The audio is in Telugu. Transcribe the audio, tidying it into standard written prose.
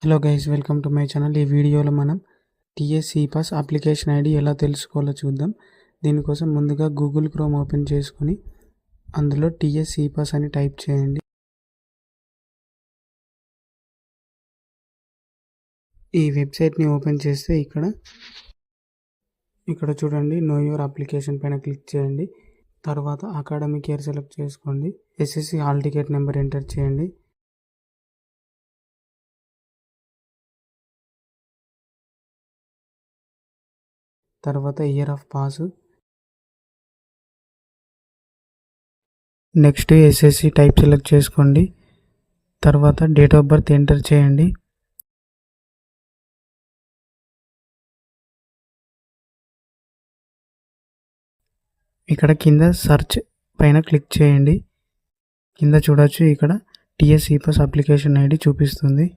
Hello guys, welcome to my channel. ఈ వీడియోలో మనం టీఎస్ ఈపాస్ అప్లికేషన్ ఐడి ఎలా తెలుసుకోవాలో చూద్దాం. దీనికోసం ముందుగా గూగుల్ క్రోమ్ ఓపెన్ చేసుకొని అందులో టీఎస్ ఈపాస్ అని టైప్ చేయండి. ఈ వెబ్సైట్ని ఓపెన్ చేస్తే ఇక్కడ చూడండి, నో యువర్ అప్లికేషన్ పైన క్లిక్ చేయండి. తర్వాత అకాడమిక్ ఇయర్ సెలెక్ట్ చేసుకోండి. SSC hall ticket number enter చేయండి. తర్వాత year of pass, next SSC type select చేసుకోండి. తర్వాత డేట్ ఆఫ్ బర్త్ ఎంటర్ చేయండి. ఇక్కడ కింద సర్చ్ పైన క్లిక్ చేయండి. కింద చూడొచ్చు, ఇక్కడ టీఎస్ ఈపాస్ అప్లికేషన్ ఐడి చూపిస్తుంది.